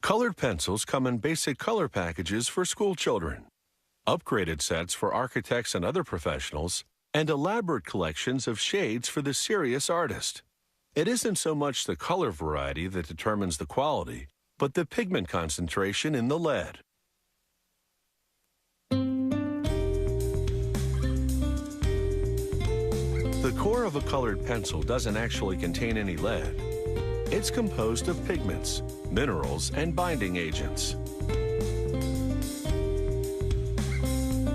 Colored pencils come in basic color packages for school children, upgraded sets for architects and other professionals, and elaborate collections of shades for the serious artist. It isn't so much the color variety that determines the quality, but the pigment concentration in the lead. The core of a colored pencil doesn't actually contain any lead. It's composed of pigments, minerals, and binding agents.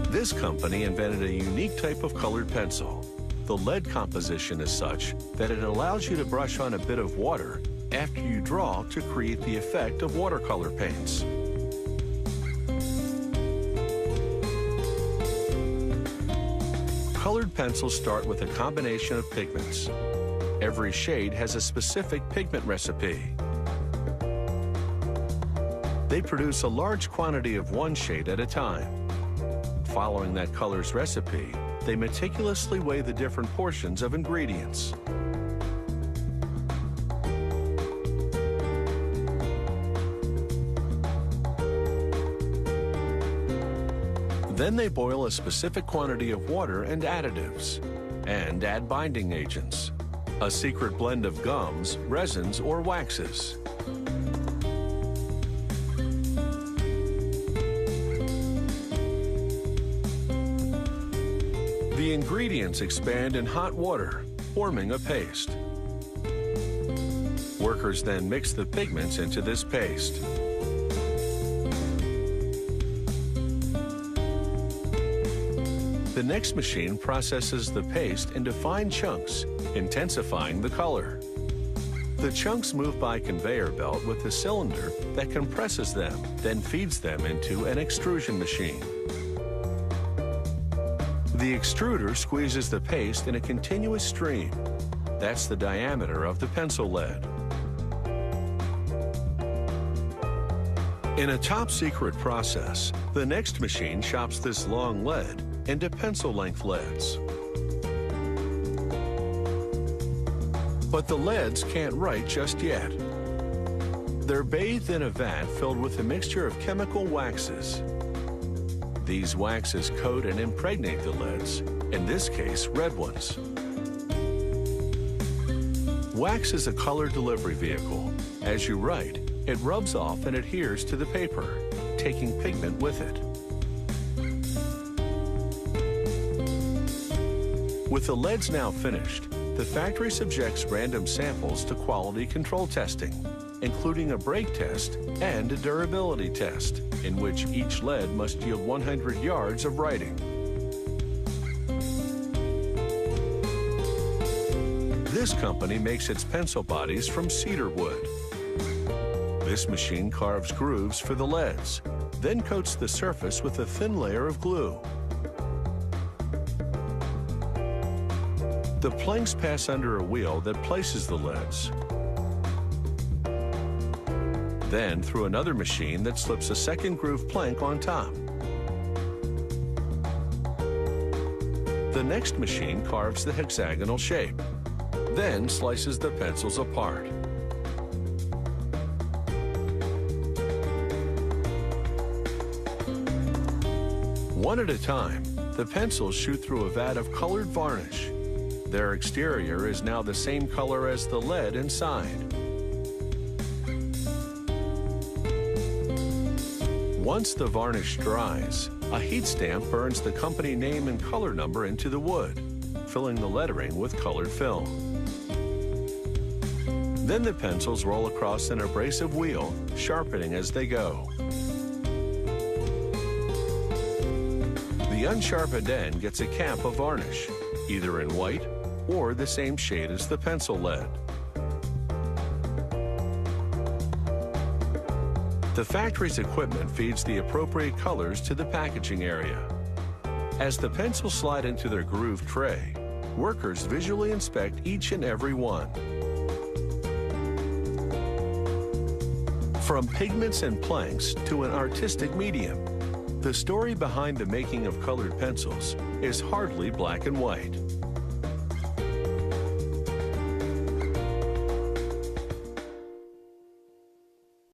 This company invented a unique type of colored pencil. The lead composition is such that it allows you to brush on a bit of water after you draw to create the effect of watercolor paints. Colored pencils start with a combination of pigments. Every shade has a specific pigment recipe. They produce a large quantity of one shade at a time. Following that color's recipe, they meticulously weigh the different portions of ingredients. Then they boil a specific quantity of water and additives, and add binding agents, a secret blend of gums, resins, or waxes. The ingredients expand in hot water, forming a paste. Workers then mix the pigments into this paste. The next machine processes the paste into fine chunks, intensifying the color. The chunks move by conveyor belt with a cylinder that compresses them, then feeds them into an extrusion machine. The extruder squeezes the paste in a continuous stream. That's the diameter of the pencil lead. In a top-secret process, the next machine chops this long lead into pencil-length leads. But the leads can't write just yet. They're bathed in a vat filled with a mixture of chemical waxes. These waxes coat and impregnate the leads, in this case, red ones. Wax is a color delivery vehicle. As you write, it rubs off and adheres to the paper, taking pigment with it. With the leads now finished, the factory subjects random samples to quality control testing, including a break test and a durability test, in which each lead must yield 100 yards of writing. This company makes its pencil bodies from cedar wood. This machine carves grooves for the leads, then coats the surface with a thin layer of glue. The planks pass under a wheel that places the leads, then through another machine that slips a second groove plank on top. The next machine carves the hexagonal shape, then slices the pencils apart. One at a time, the pencils shoot through a vat of colored varnish. Their exterior is now the same color as the lead inside. Once the varnish dries, a heat stamp burns the company name and color number into the wood, filling the lettering with colored film. Then the pencils roll across an abrasive wheel, sharpening as they go. The unsharpened end gets a cap of varnish, either in white or the same shade as the pencil lead. The factory's equipment feeds the appropriate colors to the packaging area. As the pencils slide into their grooved tray, workers visually inspect each and every one. From pigments and planks to an artistic medium, the story behind the making of colored pencils is hardly black and white.